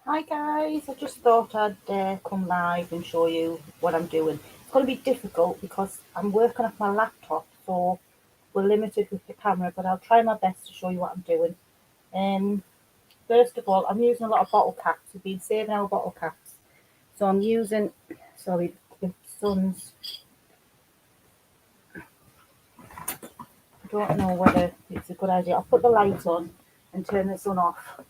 Hi guys, I just thought I'd come live and show you what I'm doing. It's going to be difficult because I'm working off my laptop, so we're limited with the camera, but I'll try my best to show you what I'm doing. Um, First of all, I'm using a lot of bottle caps. We've been saving our bottle caps. So I'm using, sorry, the sun's, I don't know whether it's a good idea. I'll put the light on and turn the sun off.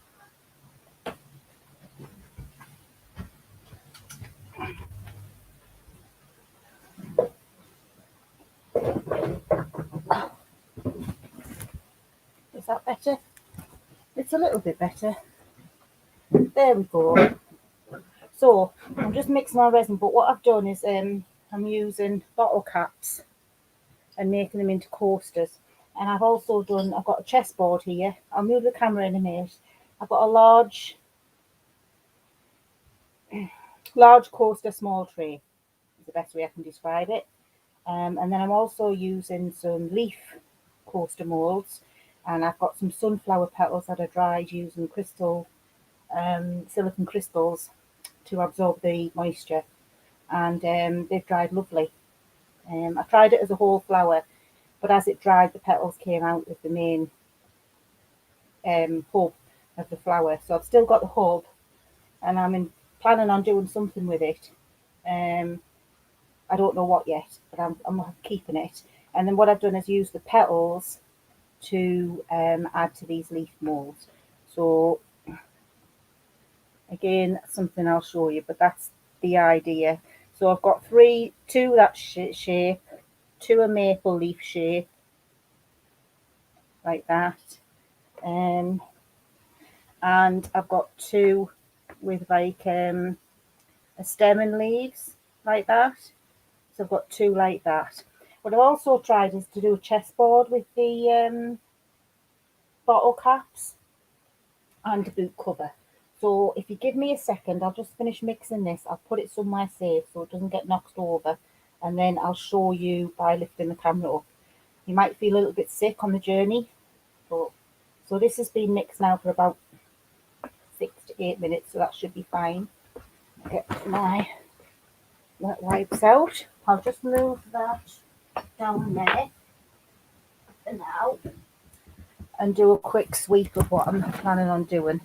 Is that better? It's a little bit better. There we go. So I'm just mixing my resin, but what I've done is I'm using bottle caps and making them into coasters. And I've also I've got a chessboard here. I'll move the camera in a minute. I've got a large coaster, small tray, is the best way I can describe it. And then I'm also using some leaf coaster molds, and I've got some sunflower petals that are dried using silicon crystals to absorb the moisture, and they've dried lovely. I tried it as a whole flower, but as it dried, the petals came out of the main hub of the flower. So I've still got the hub, and planning on doing something with it. Um, I don't know what yet, but I'm keeping it. And then what I've done is use the petals to add to these leaf molds. So again, something I'll show you, but that's the idea. So I've got two that shape, two a maple leaf shape, like that. And I've got two with like a stem and leaves, like that. So I've got two like that. What I've also tried is to do a chessboard with the bottle caps and a boot cover. So if you give me a second, I'll just finish mixing this. I'll put it somewhere safe so it doesn't get knocked over, and then I'll show you by lifting the camera up. You might feel a little bit sick on the journey, but so this has been mixed now for about 6 to 8 minutes, so that should be fine. Get my wet wipes out. I'll just move that down there for now and do a quick sweep of what I'm planning on doing.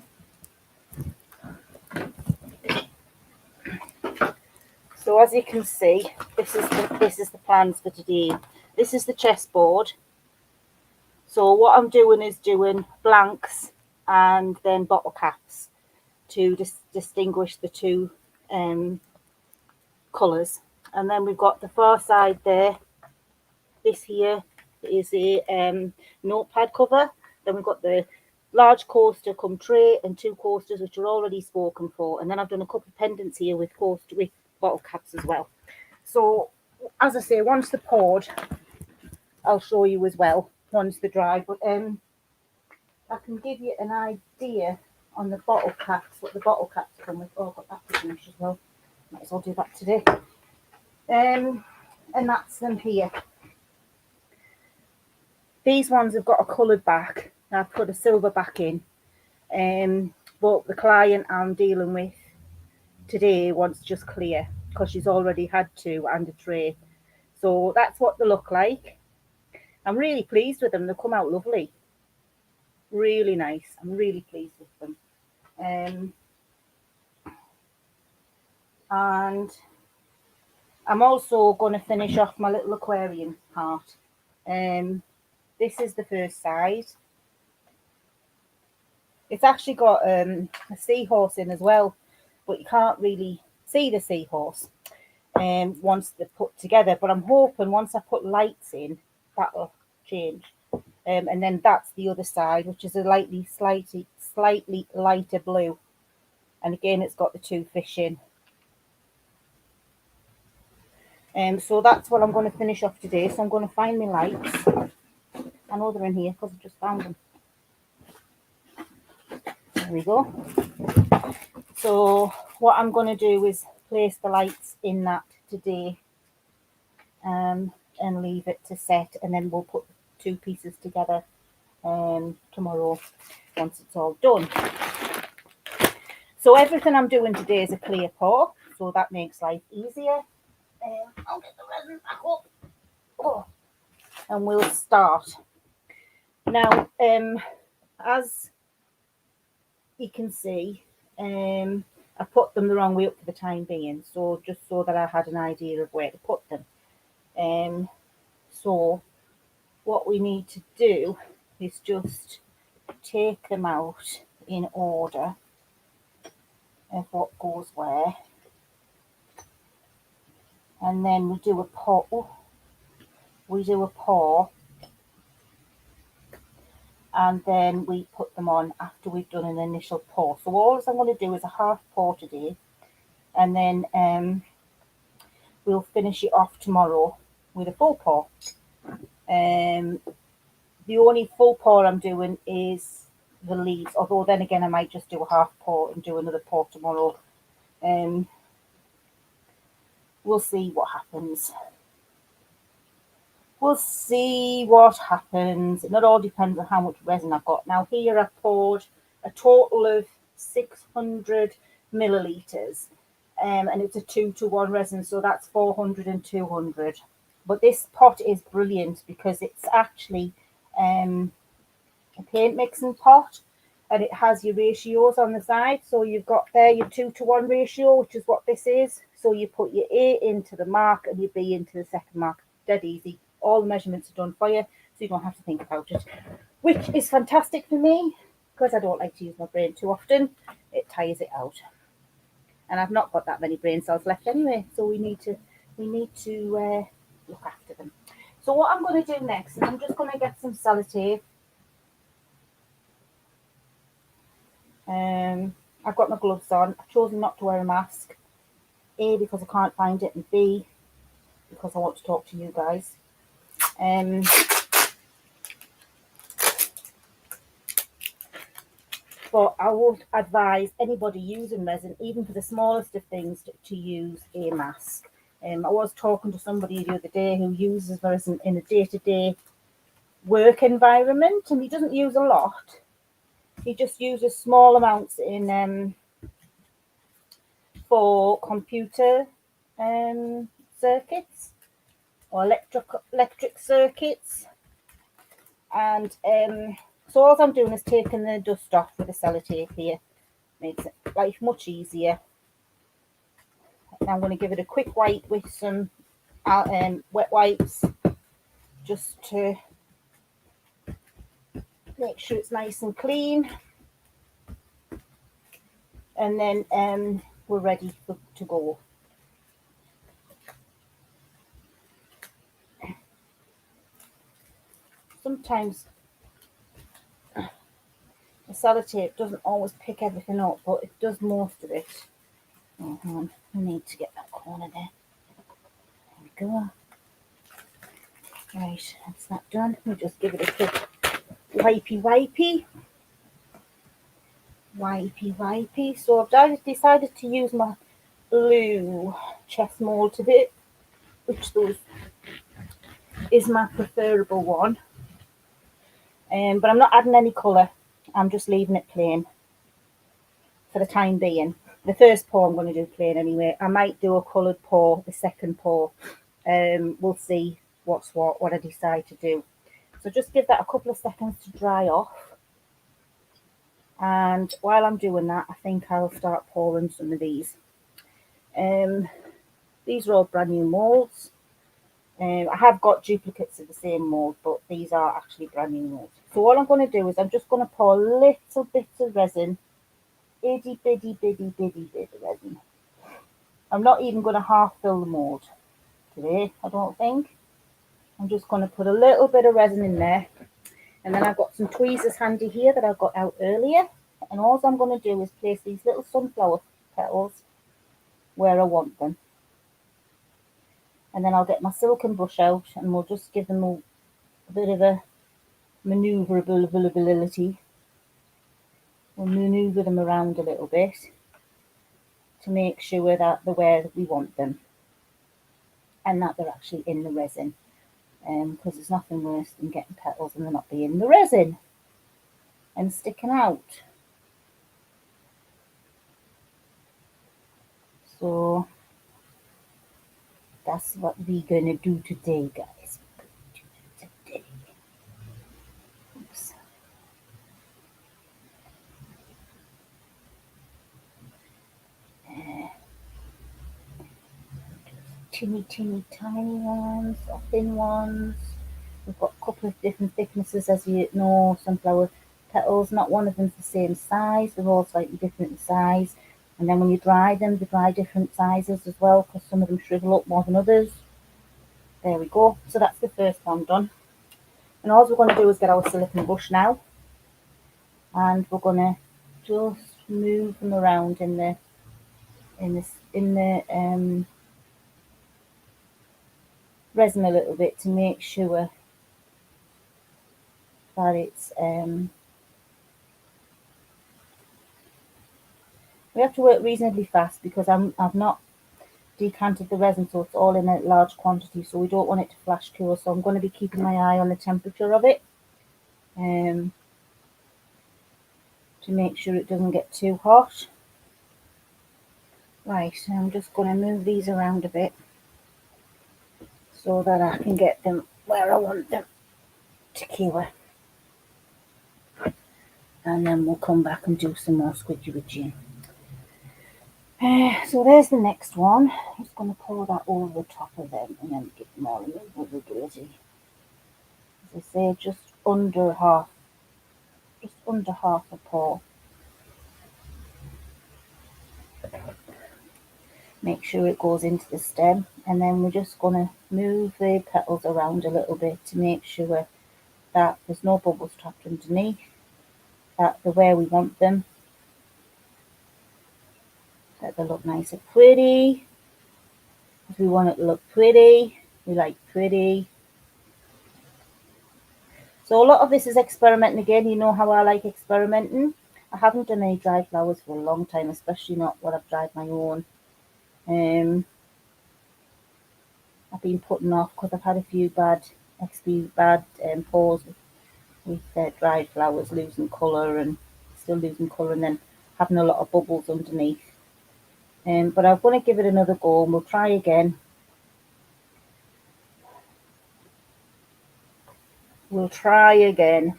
So as you can see, this is the plans for today. This is the chessboard. So what I'm doing is doing blanks and then bottle caps to distinguish the two colours. And then we've got the far side there. This here is a notepad cover. Then we've got the large coaster come tray and two coasters which are already spoken for. And then I've done a couple of pendants here with bottle caps as well. So as I say, once they're poured, I'll show you as well once they're dry. But I can give you an idea on the bottle caps, what the bottle caps come with. Oh, I've got that to finish as well. Might as well do that today. And that's them here. These ones have got a coloured back. I've put a silver back in. But the client I'm dealing with today wants just clear because she's already had two and a tray. So that's what they look like. I'm really pleased with them. They come out lovely. Really nice. I'm really pleased with them. And I'm also going to finish off my little aquarium part. This is the first side. It's actually got a seahorse in as well, but you can't really see the seahorse once they're put together. But I'm hoping once I put lights in, that'll change. And then that's the other side, which is a slightly lighter blue. And again, it's got the two fish in. So that's what I'm going to finish off today. So I'm going to find my lights. I know they're in here because I just found them. There we go. So what I'm going to do is place the lights in that today and leave it to set, and then we'll put two pieces together tomorrow once it's all done. So everything I'm doing today is a clear pour, so that makes life easier. I'll get the resin back up. Oh, and we'll start. Now, as you can see, I put them the wrong way up for the time being, so just so that I had an idea of where to put them. So what we need to do is just take them out in order of what goes where, and then we do a pour. And then we put them on after we've done an initial pour. So all I'm going to do is a half pour today, and then we'll finish it off tomorrow with a full pour. The only full pour I'm doing is the leaves, although then again I might just do a half pour and do another pour tomorrow. We'll see what happens. We'll see what happens. And it all depends on how much resin I've got. Now here I've poured a total of 600 millilitres. And it's a 2-to-1 resin, so that's 400 and 200. But this pot is brilliant because it's actually a paint mixing pot, and it has your ratios on the side. So you've got there your 2-to-1 ratio, which is what this is. So you put your A into the mark and your B into the second mark. Dead easy. All the measurements are done for you, so you don't have to think about it, which is fantastic for me because I don't like to use my brain too often. It tires it out, and I've not got that many brain cells left anyway, so we need to look after them. So what I'm going to do next is I'm just going to get some sellotape. I've got my gloves on. I've chosen not to wear a mask, A, because I can't find it, and B, because I want to talk to you guys. But I would advise anybody using resin, even for the smallest of things, to use a mask. I was talking to somebody the other day who uses resin in a day-to-day work environment, and he doesn't use a lot. He just uses small amounts in for computer circuits or electric circuits, and so all I'm doing is taking the dust off with the sellotape here. Makes life much easier. I'm going to give it a quick wipe with some wet wipes, just to make sure it's nice and clean, and then we're ready to go. Sometimes the sellotape doesn't always pick everything up, but it does most of it. We need to get that corner there. There we go. Right, that's that done. We'll just give it a quick wipey. So I've decided to use my blue chest mould today, which is my preferable one. But I'm not adding any colour. I'm just leaving it plain for the time being. The first pour I'm going to do plain anyway. I might do a coloured pour, the second pour. We'll see what I decide to do. So just give that a couple of seconds to dry off. And while I'm doing that, I think I'll start pouring some of these. These are all brand new moulds. I have got duplicates of the same mould, but these are actually brand new moulds. So all I'm going to do is I'm just going to pour little bits of resin, itty bitty resin. I'm not even going to half fill the mould today, I don't think. I'm just going to put a little bit of resin in there, and then I've got some tweezers handy here that I got out earlier, and all I'm going to do is place these little sunflower petals where I want them. And then I'll get my silicone brush out, and we'll just give them a bit of a maneuverability. We'll maneuver them around a little bit to make sure that they're where we want them and that they're actually in the resin. Because there's nothing worse than getting petals and they're not being in the resin and sticking out. So that's what we're gonna do today, guys. Today. Oops. Teeny tiny ones, or thin ones. We've got a couple of different thicknesses, as you know, sunflower petals. Not one of them's the same size. They're all slightly different in size. And then when you dry them, they dry different sizes as well, because some of them shrivel up more than others. There we go. So that's the first one done. And all we're going to do is get our silicone brush now, and we're going to just move them around in the resin a little bit to make sure that it's we have to work reasonably fast because I've not decanted the resin, so it's all in a large quantity, so we don't want it to flash cure. So I'm going to be keeping my eye on the temperature of it to make sure it doesn't get too hot. Right, so I'm just going to move these around a bit so that I can get them where I want them to cure. And then we'll come back and do some more squidgy widgy. So there's the next one. I'm just going to pour that over the top of them and then get them all in the wiggly. As I say, just under half a pour. Make sure it goes into the stem, and then we're just going to move the petals around a little bit to make sure that there's no bubbles trapped underneath, that they're where we want them, that they look nice and pretty. If we want it to look pretty, we like pretty. So a lot of this is experimenting again. You know how I like experimenting. I haven't done any dried flowers for a long time, especially not when I've dried my own. I've been putting off because I've had a few bad pours with dried flowers losing colour and still losing colour, and then having a lot of bubbles underneath. But I'm going to give it another go and we'll try again. We'll try again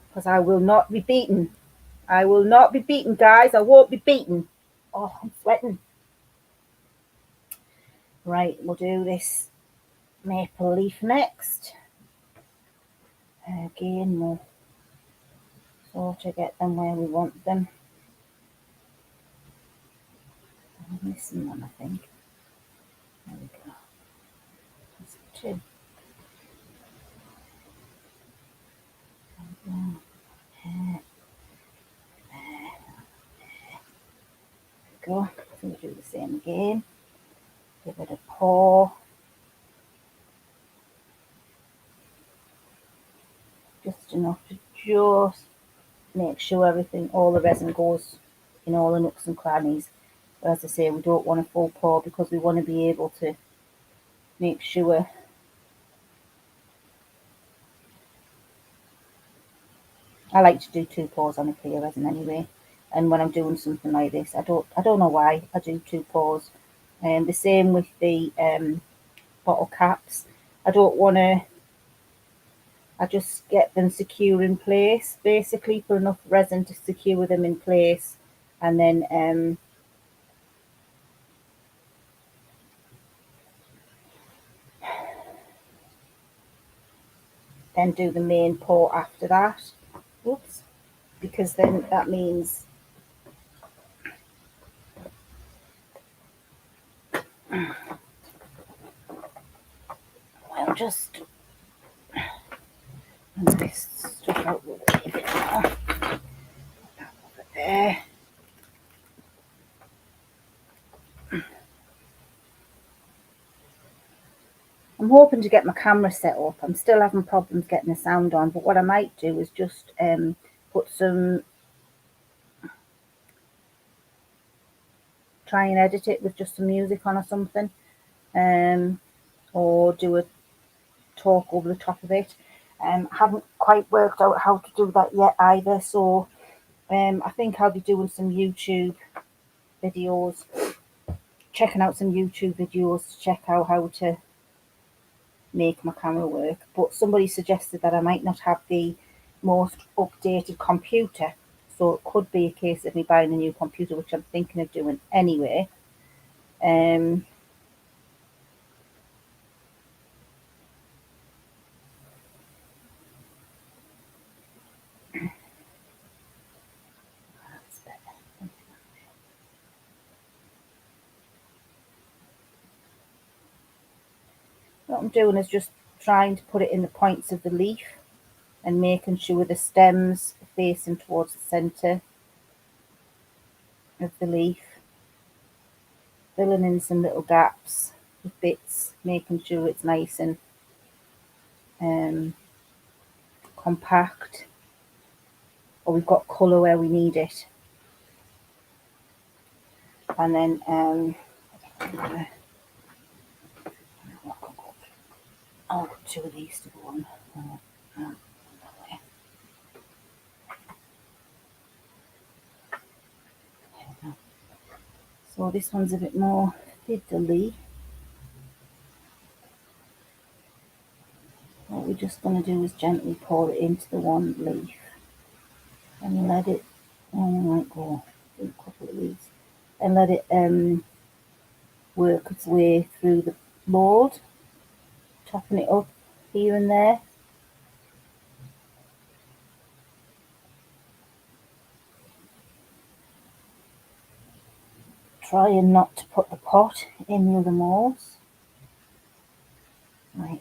because I will not be beaten. I will not be beaten, guys. I won't be beaten. Oh, I'm sweating. Right, we'll do this maple leaf next. Again, we'll sort of get them where we want them. I'm missing one, I think. There we go. That's two. There we go. So we'll do the same again. Give it a pour. Just enough to just make sure everything, all the resin goes in all the nooks and crannies. But as I say, we don't want a full pour because we want to be able to make sure I like to do 2 pours on a clear resin anyway. And when I'm doing something like this, I don't know why I do 2 pours. And the same with the bottle caps. I don't want to. I just get them secure in place, basically, put enough resin to secure them in place, and then do the main pour after that. Oops, because then that means I'll just move this stuff out a little bit now. Put that over there. I'm hoping to get my camera set up. I'm still having problems getting the sound on, but what I might do is just put some, try and edit it with just some music on or something, or do a talk over the top of it. I haven't quite worked out how to do that yet either, so I think I'll be doing some YouTube videos checking out some YouTube videos to check out how to make my camera work, but somebody suggested that I might not have the most updated computer, so it could be a case of me buying a new computer, which I'm thinking of doing anyway. What I'm doing is just trying to put it in the points of the leaf and making sure the stem's facing towards the centre of the leaf, filling in some little gaps with bits, making sure it's nice and compact, or we've got colour where we need it. And then I'll put two of these to go on. So this one's a bit more fiddly. What we're just going to do is gently pour it into the one leaf and let it, I might go through a couple of these, and let it work its way through the mould, topping it up here and there. Trying not to put the pot in the other moulds. Right.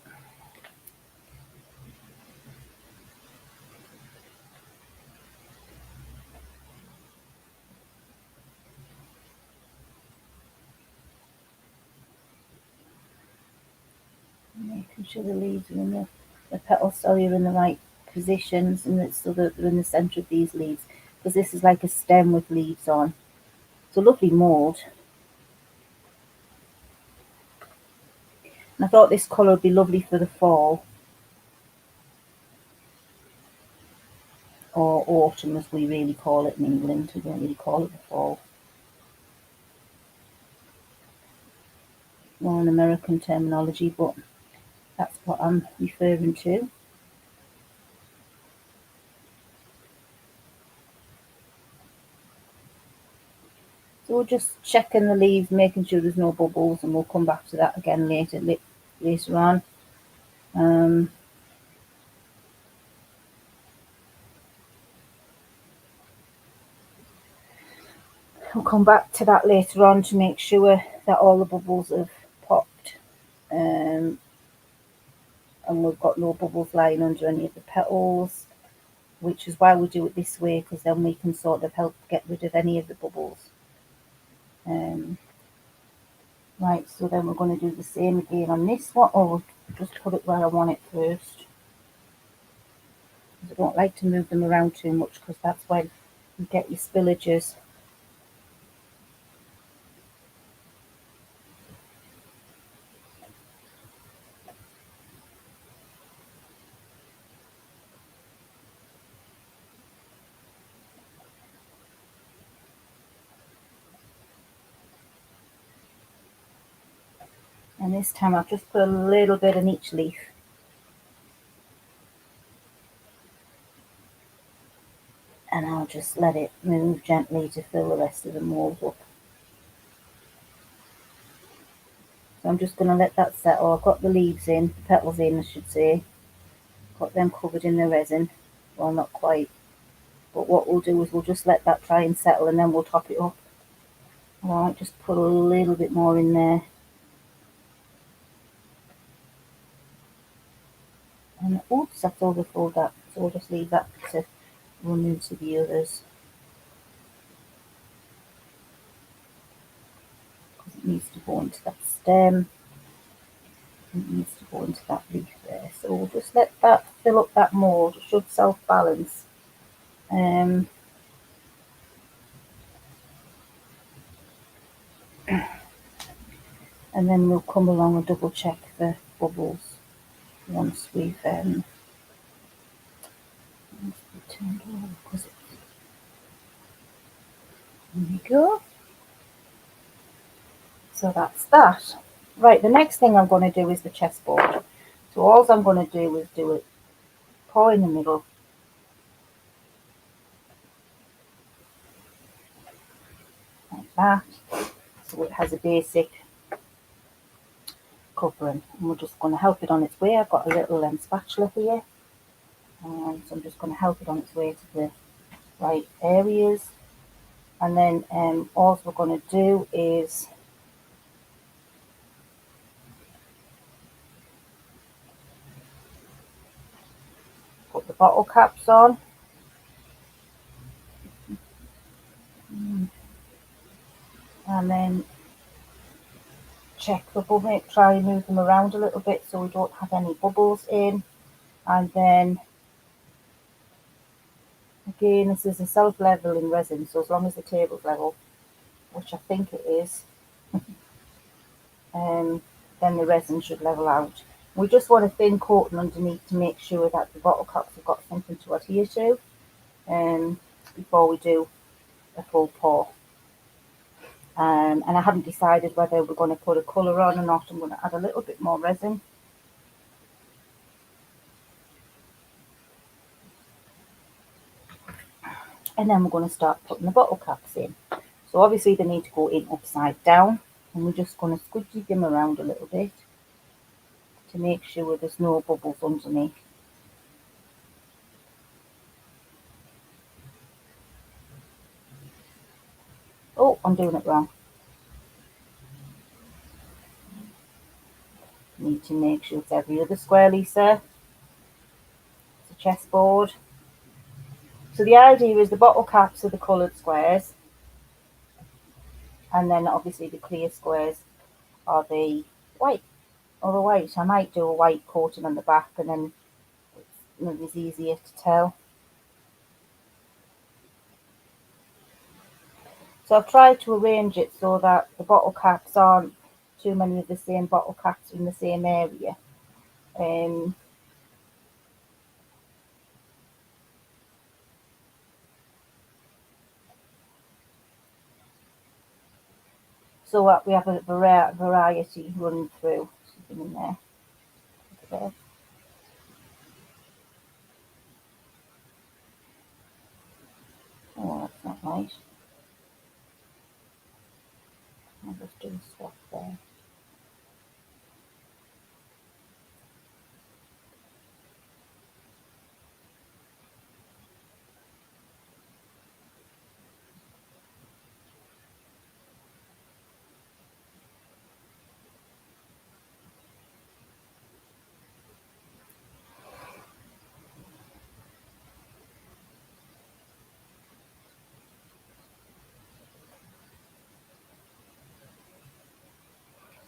Making sure the leaves are in the petals, so you're in the right positions, and so that they're in the centre of these leaves, because this is like a stem with leaves on. It's a lovely mould. And I thought this colour would be lovely for the fall, or autumn as we really call it in England. We don't really call it the fall. More an American terminology, but that's what I'm referring to. So we're just checking the leaves, making sure there's no bubbles, and we'll come back to that again later on. We'll come back to that later on to make sure that all the bubbles have popped, and we've got no bubbles lying under any of the petals, which is why we do it this way, because then we can sort of help get rid of any of the bubbles. Right, so then we're going to do the same again on this one, or we'll just put it where I want it first. I don't like to move them around too much, because that's when you get your spillages. And this time I've just put a little bit in each leaf. And I'll just let it move gently to fill the rest of the mould up. So I'm just going to let that settle. I've got the leaves in, the petals in I should say. Got them covered in the resin. Well, not quite. But what we'll do is we'll just let that try and settle, and then we'll top it up. Alright, just put a little bit more in there. And oops, I've overfilled that. So we'll just leave that to run into the others. Because it needs to go into that stem. It needs to go into that leaf there. So we'll just let that fill up that mould. It should self-balance. And then we'll come along and double check the bubbles once we've turned over, because there we go. So that's that. Right, the next thing I'm going to do is the chessboard. So all I'm going to do is do it, pour in the middle, like that. So it has a basic covering, and we're just going to help it on its way. I've got a little spatula here, so I'm just going to help it on its way to the right areas. And then all we're going to do is put the bottle caps on. And then check the bubble, try and move them around a little bit so we don't have any bubbles in. And then again, this is a self-leveling resin, so as long as the table's level, which I think it is, then the resin should level out. We just want a thin coating underneath to make sure that the bottle caps have got something to adhere to before we do a full pour. And I haven't decided whether we're going to put a colour on or not. I'm going to add a little bit more resin. And then we're going to start putting the bottle caps in. So obviously they need to go in upside down, and we're just going to squidgy them around a little bit to make sure there's no bubbles underneath. Oh, I'm doing it wrong. Need to make sure it's every other square, Lisa. It's a chessboard. So the idea is the bottle caps are the coloured squares, and then obviously the clear squares are the white. Or the white. I might do a white coating on the back, and then it's easier to tell. So I've tried to arrange it so that the bottle caps aren't too many of the same bottle caps in the same area. So that we have a variety running through. Something in there. Okay. Oh, that's not right. I'll just do a swap there.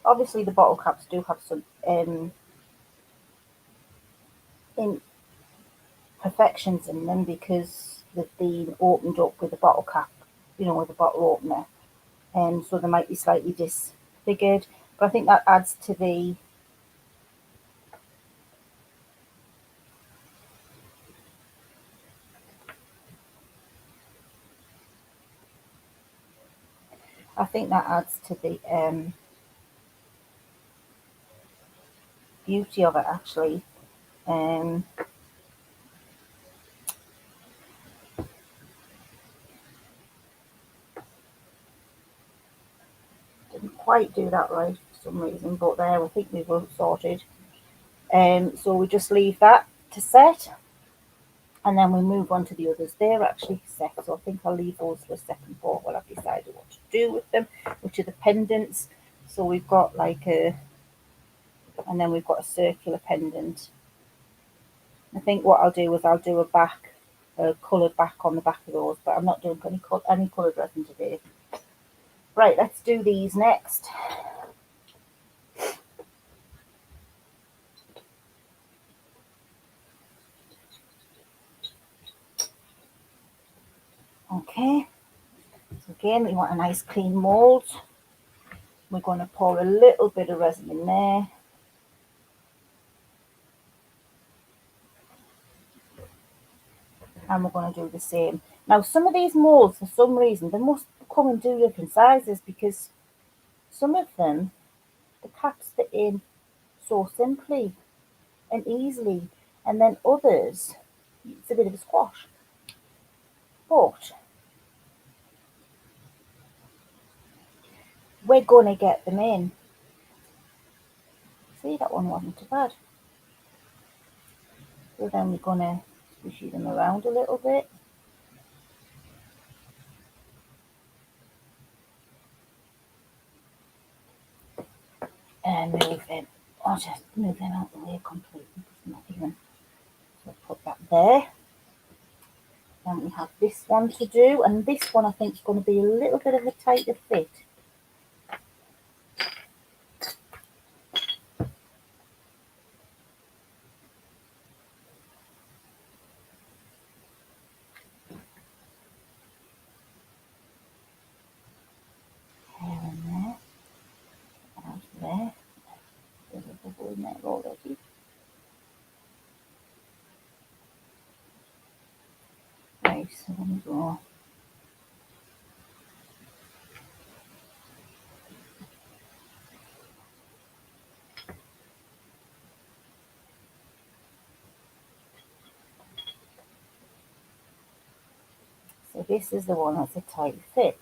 Obviously, the bottle caps do have some imperfections in them because they've been opened up with a bottle cap, with a bottle opener, and so they might be slightly disfigured. But I think that adds to the beauty of it, actually. Um, didn't quite do that right for some reason, but there, I think we've sorted. So we just leave that to set, and then we move on to the others. They're actually set, so I think I'll leave those for a second pour while I've decided what to do with them, which are the pendants. So we've got and then we've got a circular pendant. I think what I'll do is I'll do a coloured back on the back of those, but I'm not doing any coloured resin today. Right, let's do these next. Okay, so again, we want a nice clean mould. We're going to pour a little bit of resin in there. And we're going to do the same. Now, some of these moulds, for some reason, they must come in two different sizes because Some of them, the caps fit in so simply and easily, and then others, it's a bit of a squash. But we're gonna get them in. See, that one wasn't too bad. So then we're gonna squishy them around a little bit. And move them. I'll just move them out the way completely. It's not even. So put that there. Then we have this one to do, and this one I think is going to be a little bit of a tighter fit. There and there. Out there. There's a bubble in there already. Right, so then we go. So this is the one that's a tight fit.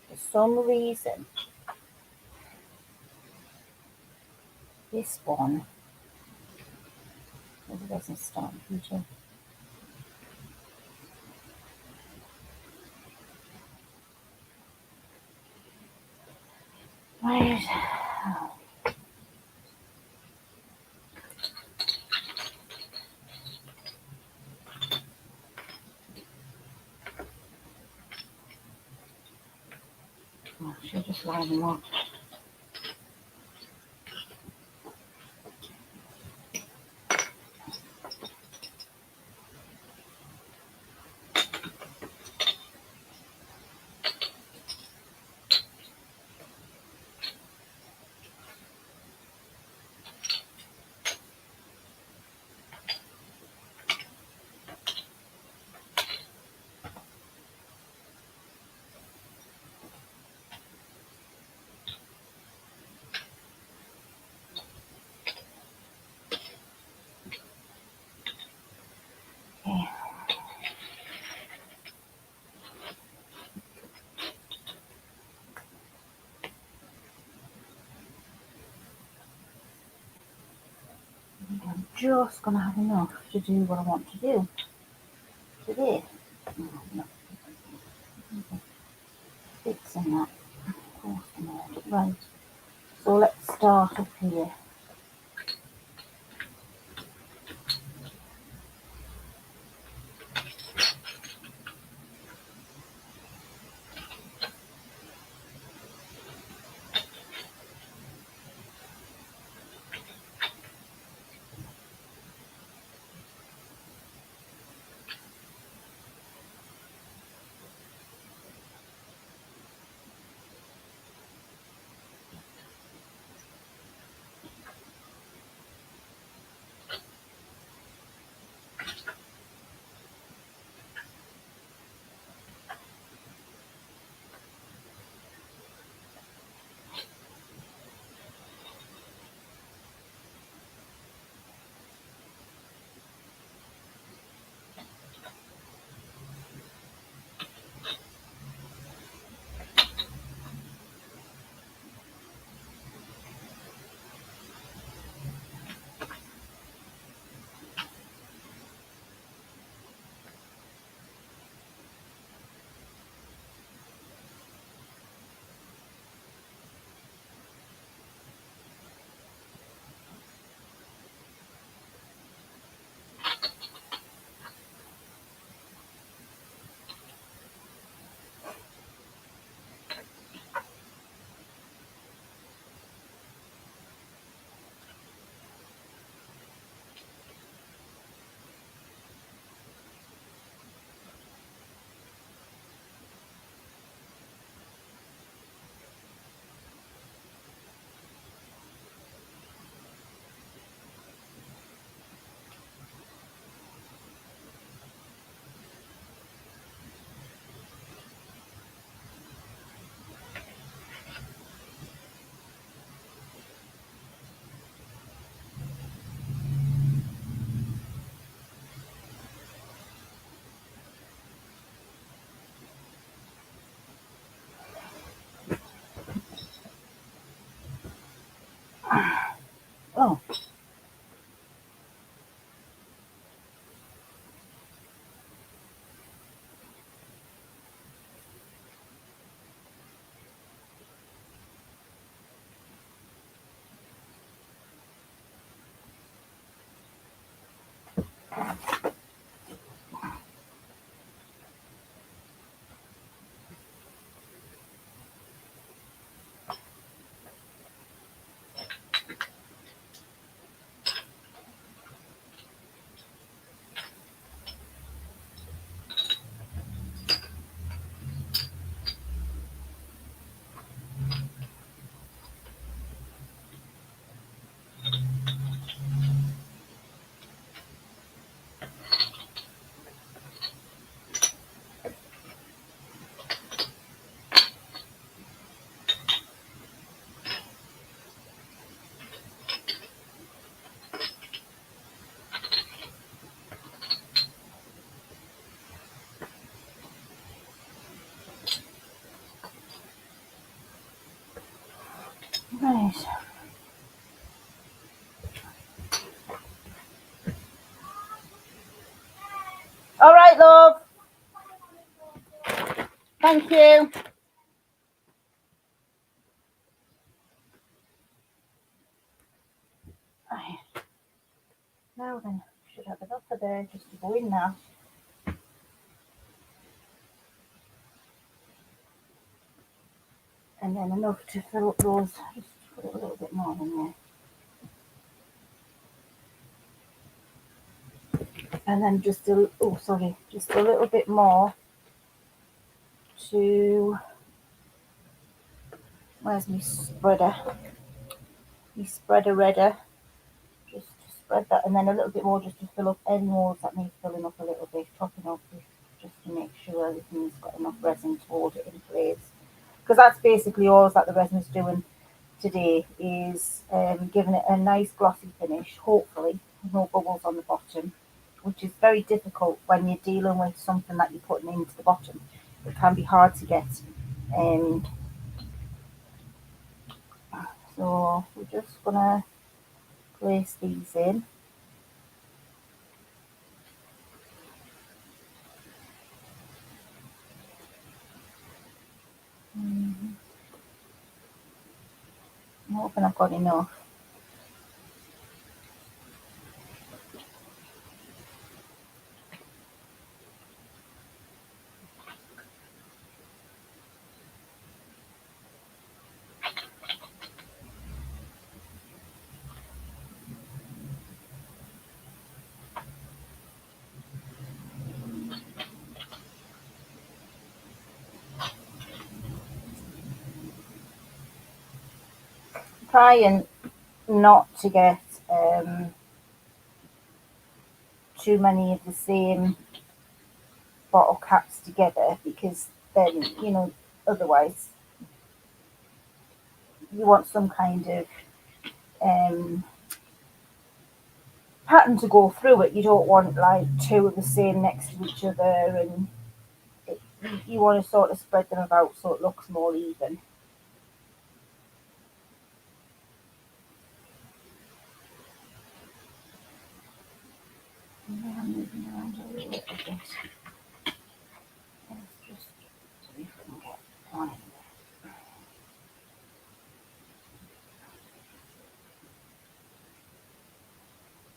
For some reason, this one, maybe doesn't start heating. Right. I should just line them up. Okay. I'm just going to have enough to do what I want to do today. No. Fixing that. Right. So let's start up here. Right. All right, love. Thank you. Right. Now then, should have enough of there just to go in now. And then enough to fill up those. Just put a little bit more in there. And then just a little bit more to, where's my spreader? My spreader redder. Just to spread that, and then a little bit more just to fill up any holes that need filling up a little bit, topping up just to make sure everything's got enough resin to hold it in place. Because that's basically all that the resin is doing today, is giving it a nice glossy finish, hopefully, no bubbles on the bottom, which is very difficult when you're dealing with something that you're putting into the bottom. It can be hard to get. So we're just gonna place these in. I'm hoping I've got enough. Trying not to get too many of the same bottle caps together, because then, otherwise you want some kind of pattern to go through it. You don't want like two of the same next to each other, and you want to sort of spread them about so it looks more even. Yeah, I'm moving around a little bit. Let's just see if we can get one in there.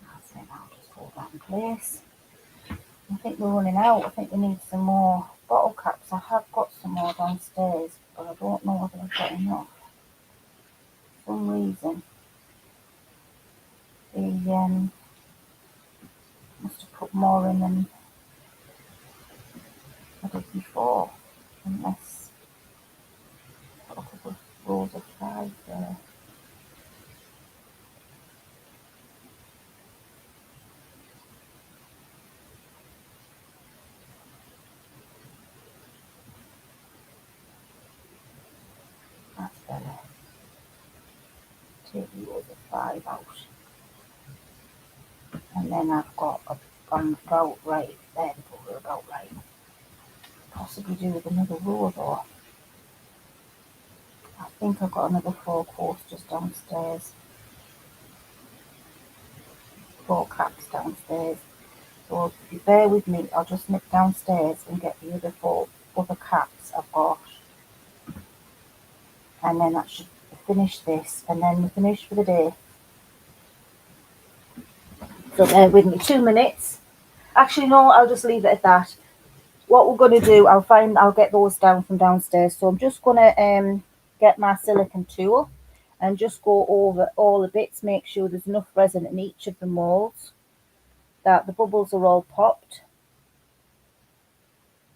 That's it. I'll just hold that in place. I think we're running out. I think we need some more bottle caps. I have got some more downstairs, but I don't know whether I've got enough. For some reason, they must have put more in than I did before, unless I've got a couple of rows of 5 there. That's better. Take the rows of 5 out. And then I've got about right there, we're about right. Possibly do with another row though. I think I've got another 4 coasters downstairs. 4 caps downstairs. So if you bear with me, I'll just nip downstairs and get the other 4 other caps I've got. And then that should finish this, and then we're finished for the day. So bear with me 2 minutes. Actually, no, I'll just leave it at that. What we're going to do, I'll get those down from downstairs. So I'm just going to get my silicone tool and just go over all the bits, make sure there's enough resin in each of the molds, that the bubbles are all popped.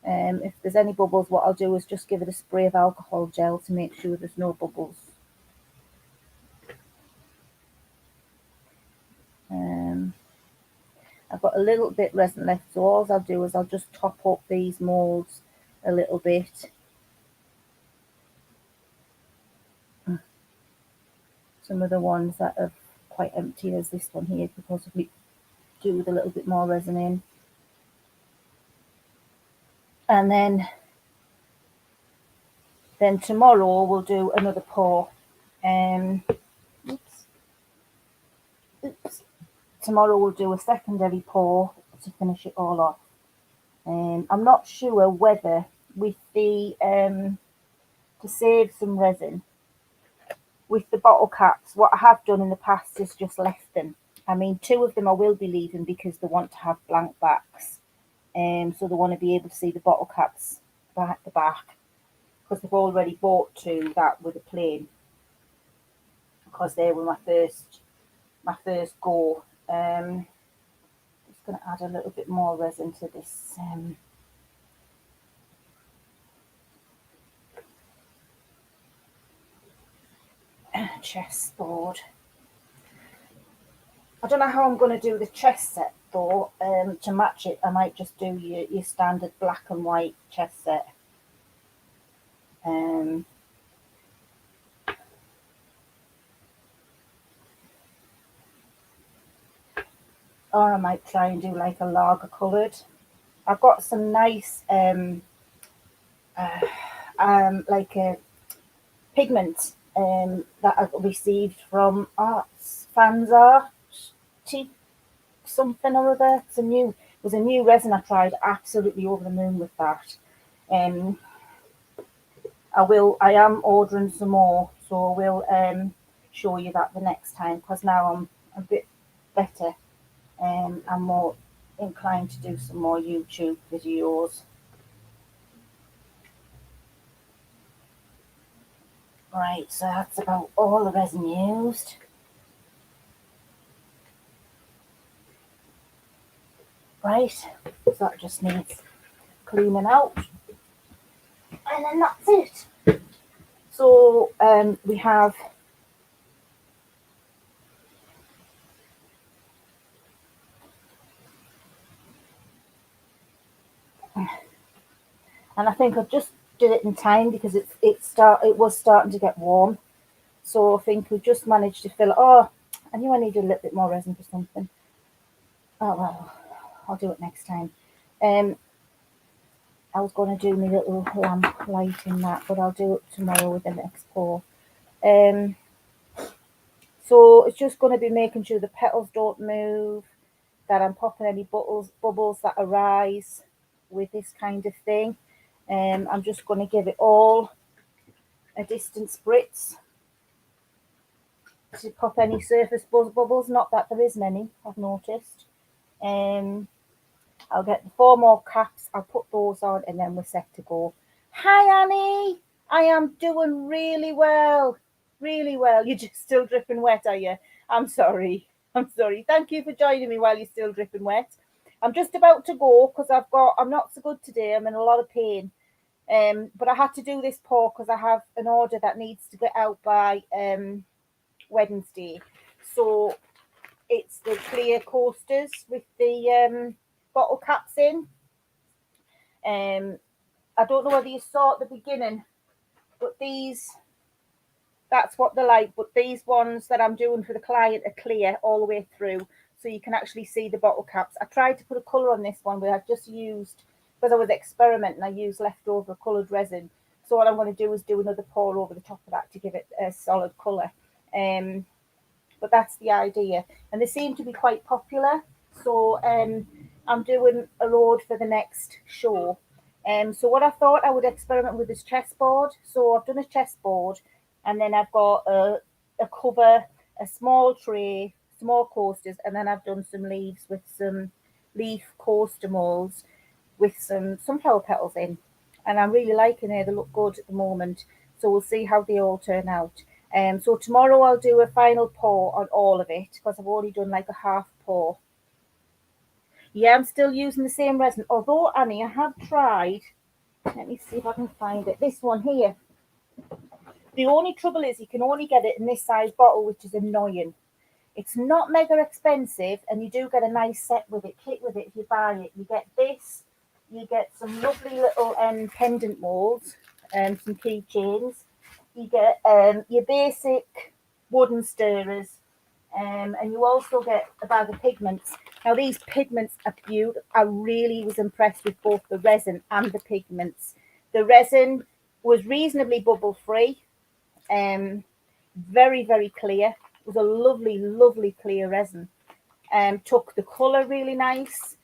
If there's any bubbles, what I'll do is just give it a spray of alcohol gel to make sure there's no bubbles. I've got a little bit resin left, so all I'll do is I'll just top up these molds a little bit. Some of the ones that are quite empty, as this one here, because if we do with a little bit more resin in. And then tomorrow we'll do another pour. Tomorrow we'll do a secondary pour to finish it all off. I'm not sure whether with the to save some resin with the bottle caps, what I have done in the past is just left them. I mean, 2 of them I will be leaving because they want to have blank backs. So they want to be able to see the bottle caps back at the back, because they've already bought 2 that were the plain, because they were my first go. Just going to add a little bit more resin to this chessboard. I don't know how I'm going to do the chess set though. To match it, I might just do your standard black and white chess set. Or I might try and do like a lager coloured. I've got some nice like a pigment that I've received from Arts Fanzar, something or other. It was a new resin I tried. Absolutely over the moon with that. I am ordering some more, so I will show you that the next time, because now I'm a bit better. I'm more inclined to do some more YouTube videos. Right, so that's about all the resin used. Right, so that just needs cleaning out. And then that's it. So we have and I think I just did it in time because it was starting to get warm. So I think we just managed to fill it. Oh, I knew I needed a little bit more resin for something. Oh well, I'll do it next time. I was going to do my little lamp light in that, but I'll do it tomorrow with the next pour. So it's just going to be making sure the petals don't move, that I'm popping any bubbles that arise with this kind of thing. I'm just going to give it all a distant spritz to pop any surface bubbles. Not that there is many, I've noticed. I'll get the 4 more caps, I'll put those on, and then we're set to go. Hi Annie, I am doing really well. Really well. You're just still dripping wet, are you? I'm sorry. Thank you for joining me while you're still dripping wet. I'm just about to go because I'm not so good today. I'm in a lot of pain. But I had to do this pour because I have an order that needs to get out by Wednesday. So it's the clear coasters with the bottle caps in. I don't know whether you saw at the beginning, but that's what they're like. But these ones that I'm doing for the client are clear all the way through, so you can actually see the bottle caps. I tried to put a colour on this one, but I've just used, because I was experimenting, I used leftover coloured resin. So what I'm going to do is do another pour over the top of that to give it a solid colour. But that's the idea. And they seem to be quite popular. So I'm doing a load for the next show. So what I thought I would experiment with is chessboard. So I've done a chessboard, and then I've got a cover, a small tray, small coasters, and then I've done some leaves with some leaf coaster molds with some sunflower petals in, and I'm really liking it. They look good at the moment, so we'll see how they all turn out. So tomorrow I'll do a final pour on all of it because I've already done like a half pour. Yeah, I'm still using the same resin. Although, Annie, I have tried. Let me see if I can find it. This one here. The only trouble is you can only get it in this size bottle, which is annoying. It's not mega expensive, and you do get a nice set with it, kit with it if you buy it. You get this, you get some lovely little pendant molds and some keychains. You get your basic wooden stirrers, and you also get a bag of pigments. Now these pigments are beautiful. I really was impressed with both the resin and the pigments. The resin was reasonably bubble free, very, very clear. It was a lovely, lovely clear resin. Took the colour really nice.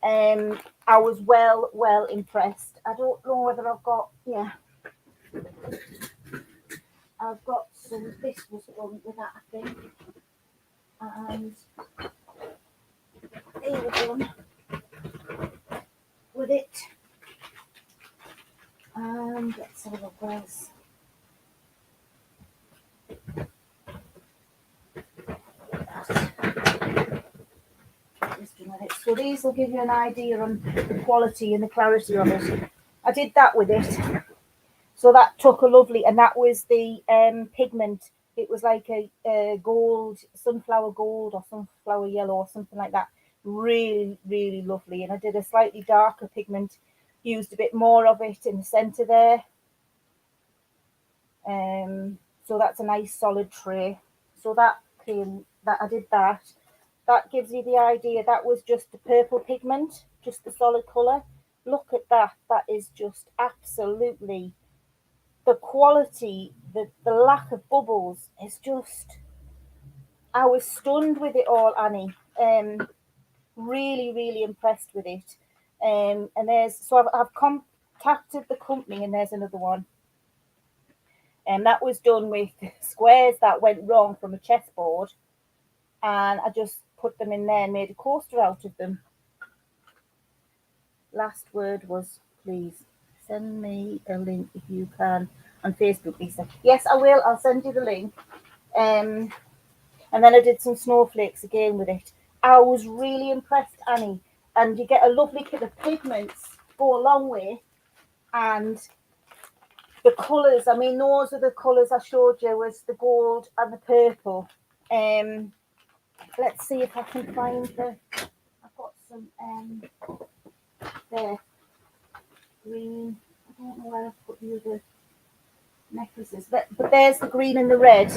I was well impressed. I don't know whether I've got, yeah, I've got some, this was done with that, I think. And they were done with it. And let's have a look what else. So these will give you an idea on the quality and the clarity of it. I did that with it. So that took a lovely, and that was the pigment. It was like a gold, sunflower gold or sunflower yellow or something like that. Really, really lovely. And I did a slightly darker pigment, used a bit more of it in the centre there. So that's a nice solid tray. So that I did that. That gives you the idea. That was just the purple pigment, just the solid colour. Look at that. That is just absolutely, the quality, the lack of bubbles is just, I was stunned with it all, Annie. Really, really impressed with it. And I've contacted the company, and there's another one. And that was done with squares that went wrong from a chessboard, and I just put them in there and made a coaster out of them. Last word was, please send me a link if you can on Facebook, Lisa. Yes, I will. I'll send you the link. And then I did some snowflakes again with it. I was really impressed, Annie. And you get a lovely kit of pigments, go a long way. And the colours, I mean, those are the colours I showed you, was the gold and the purple. Let's see if I can find I've got some there, green. I don't know where I've put the other necklaces, but there's the green and the red.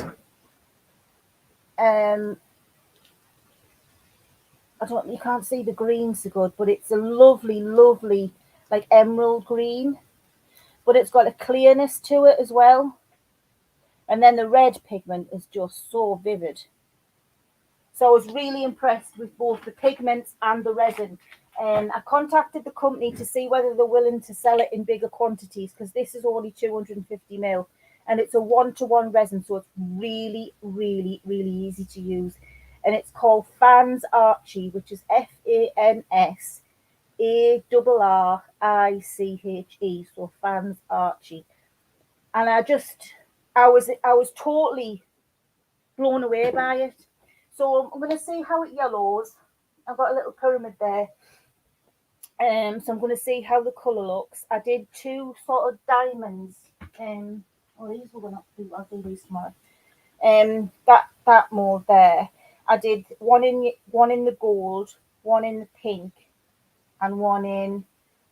You can't see the green so good, but it's a lovely, lovely, like emerald green, but it's got a clearness to it as well. And then the red pigment is just so vivid. So I was really impressed with both the pigments and the resin. And I contacted the company to see whether they're willing to sell it in bigger quantities, because this is only 250 ml, and it's a 1-to-1 resin, so it's really, really, really easy to use. And it's called Fans Archie, which is FANSARRICHE, so Fans Archie. And I was totally blown away by it. So I'm going to see how it yellows. I've got a little pyramid there. So I'm going to see how the colour looks. I did 2 sort of diamonds. These we're going to do. I'll do these tomorrow. That mold there. I did one in the gold, one in the pink, and one in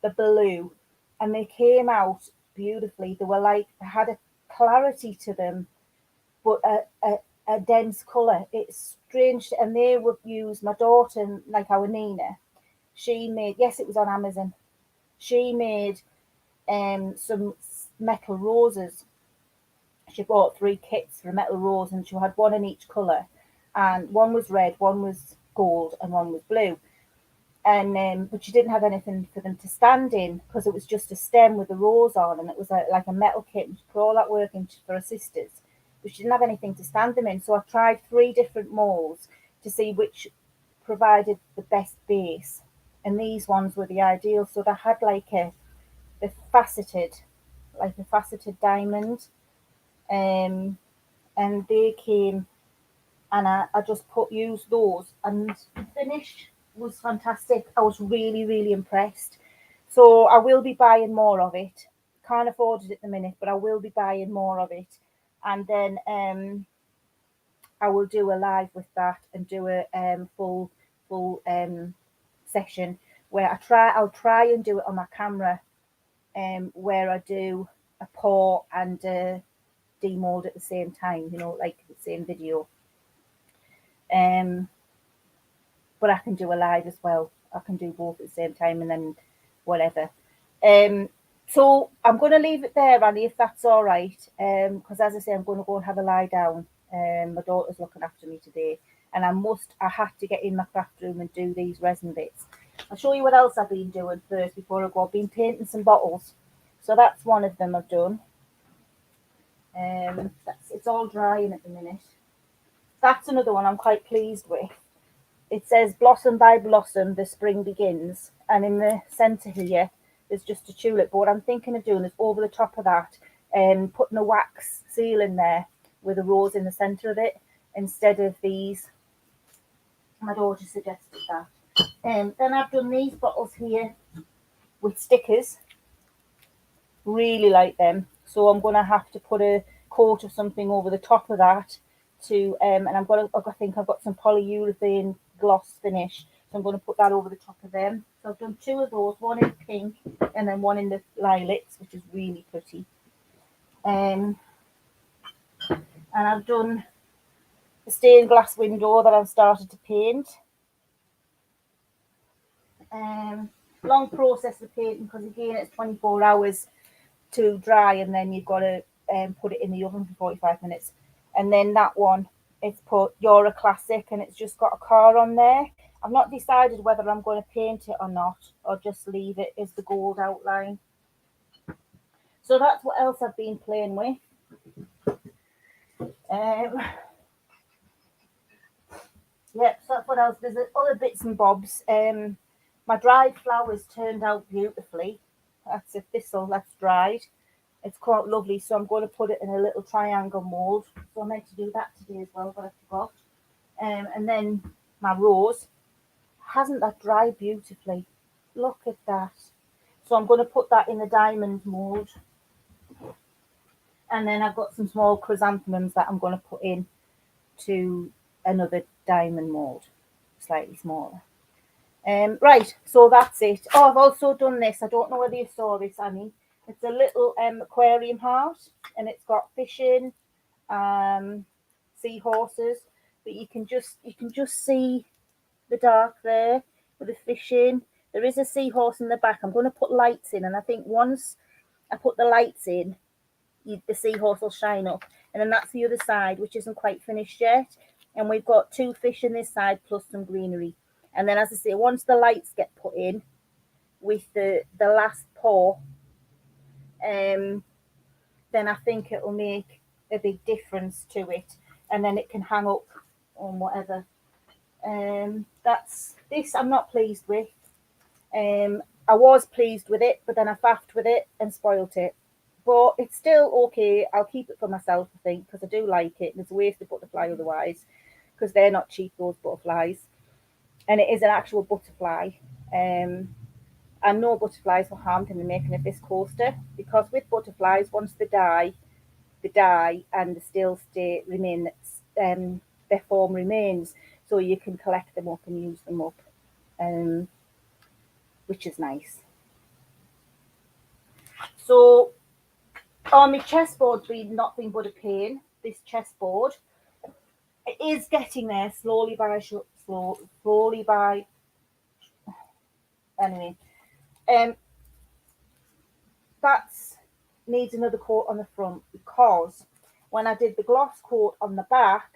the blue, and they came out beautifully. They were like, they had a clarity to them, but a dense colour. It's strange, and they would use, my daughter, like our Nina, she made, yes, it was on Amazon. She made some metal roses. She bought 3 kits for a metal rose, and she had one in each colour, and one was red, one was gold, and one was blue. And but she didn't have anything for them to stand in, because it was just a stem with a rose on, and it was like a metal kit, and she put all that work into for her sisters, but she didn't have anything to stand them in. So I tried 3 different molds to see which provided the best base. and these ones were the ideal. So they had like the faceted, like a faceted diamond, and they came, and I just used those, and the finish was fantastic. I was really, really impressed. So I will be buying more of it. Can't afford it at the minute, but I will be buying more of it. And then I will do a live with that and do a full session where I'll try and do it on my camera, where I do a pour and a demold at the same time, you know, like the same video. But I can do a live as well. I can do both at the same time and then whatever. So I'm going to leave it there, Annie, if that's all right. Because as I say, I'm going to go and have a lie down. My daughter's looking after me today, and I have to get in my craft room and do these resin bits. I'll show you what else I've been doing first before I go. I've been painting some bottles. So that's one of them I've done. It's all drying at the minute. That's another one I'm quite pleased with. It says blossom by blossom, the spring begins. And in the centre here, there's just a tulip. But what I'm thinking of doing is over the top of that, putting a wax seal in there with a rose in the centre of it instead of these. My daughter suggested that. Then I've done these bottles here with stickers. Really like them. So I'm going to have to put a coat of something over the top of that to, and I think I've got some polyurethane gloss finish. So I'm going to put that over the top of them. So I've done two of those, one in pink and then one in the lilacs, which is really pretty. And I've done the stained glass window that I've started to paint. Long process of painting because again it's 24 hours to dry, and then you've got to put it in the oven for 45 minutes. And then that one, it's put You're a Classic, and it's just got a car on there. I've not decided whether I'm going to paint it or not, or just leave it as the gold outline. So that's what else I've been playing with. Yep, so that's what else. There's other bits and bobs. My dried flowers turned out beautifully. That's a thistle that's dried. It's quite lovely, so I'm going to put it in a little triangle mould. So I meant to do that today as well, but I forgot. And then my rose, hasn't that dried beautifully? Look at that. So I'm going to put that in the diamond mould. And then I've got some small chrysanthemums that I'm going to put in to another diamond mould, slightly smaller. Right, so that's it. Oh, I've also done this. I don't know whether you saw this, Annie. It's a little aquarium heart, and it's got fishing, seahorses, but you can just see the dark there with the fishing. There is a seahorse in the back. I'm going to put lights in, and I think once I put the lights in, the seahorse will shine up, and then that's the other side, which isn't quite finished yet. And we've got two fish in this side plus some greenery. And then, as I say, once the lights get put in with the last pour, then I think it will make a big difference to it. And then it can hang up on whatever. That's this I'm not pleased with. I was pleased with it, but then I faffed with it and spoilt it. But it's still okay. I'll keep it for myself, I think, because I do like it. And it's a wasted butterfly otherwise, because they're not cheap, those butterflies. And it is an actual butterfly. And no butterflies were harmed in the making of this coaster, because with butterflies, once they die and the still state remain, their form remains, so you can collect them up and use them up, which is nice. So my chessboard's been nothing but a pain. This chessboard, it is getting there slowly by. Anyway, that needs another coat on the front, because when I did the gloss coat on the back,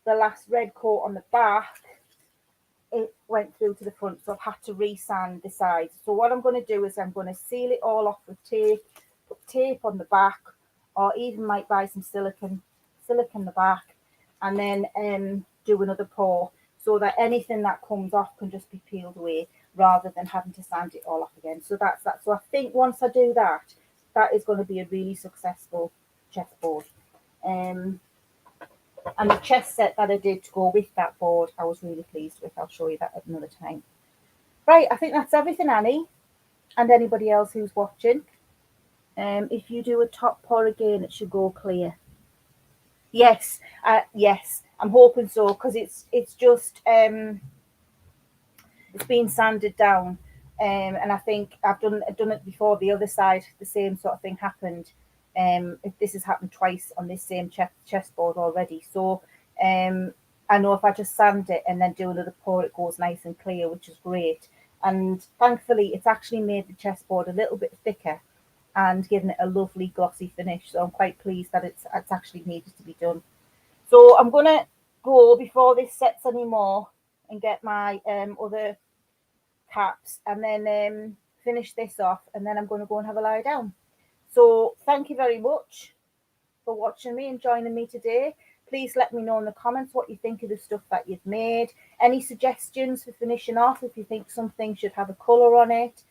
the last red coat on the back, it went through to the front, so I've had to resand the sides. So what I'm going to do is I'm going to seal it all off with tape, put tape on the back, or even might buy some silicone the back, and then do another pour. so that anything that comes off can just be peeled away rather than having to sand it all off again. So that's that. So I think once I do that, that is going to be a really successful chessboard. And the chess set that I did to go with that board, I was really pleased with. I'll show you that at another time. Right, I think that's everything, Annie, and anybody else who's watching. If you do a top pour again, it should go clear. Yes, yes, I'm hoping so, because it's just it's been sanded down, and I think I've done it before. The other side, the same sort of thing happened. If this has happened twice on this same chessboard already, so I know if I just sand it and then do another pour, it goes nice and clear, which is great. And thankfully, it's actually made the chessboard a little bit thicker and given it a lovely glossy finish. So I'm quite pleased that it's actually needed to be done. So I'm gonna go before this sets anymore and get my other caps, and then finish this off, and then I'm going to go and have a lie down. So thank you very much for watching me and joining me today. Please let me know in the comments what you think of the stuff that you've made. Any suggestions for finishing off, if you think something should have a colour on it.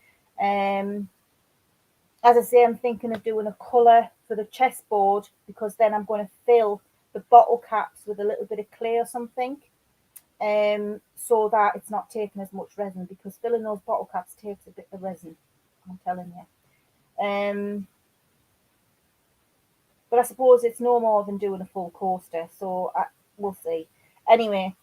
As I say, I'm thinking of doing a colour for the chessboard, because then I'm going to fill the bottle caps with a little bit of clay or something, so that it's not taking as much resin, because filling those bottle caps takes a bit of resin, I'm telling you. But I suppose it's no more than doing a full coaster, so we'll see. Anyway,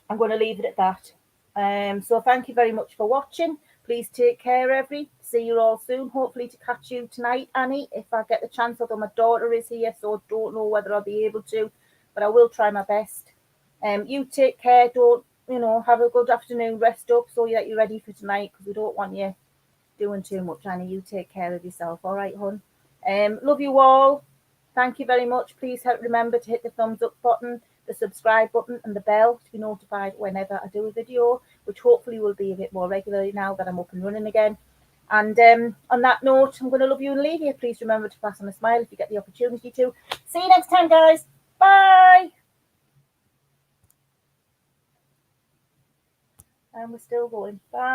I'm going to leave it at that. So thank you very much for watching. Please take care, see you all soon. Hopefully to catch you tonight, Annie, if I get the chance, although my daughter is here, so don't know whether I'll be able to, but I will try my best. You take care. Don't, have a good afternoon, rest up so that you're ready for tonight, because we don't want you doing too much, Annie. You take care of yourself. All right, hon? Love you all. Thank you very much. Please remember to hit the thumbs up button, the subscribe button, and the bell to be notified whenever I do a video, which hopefully will be a bit more regularly now that I'm up and running again. And on that note, I'm going to love you and leave you. Please remember to pass on a smile if you get the opportunity to. See you next time, guys. Bye. And we're still going. Bye.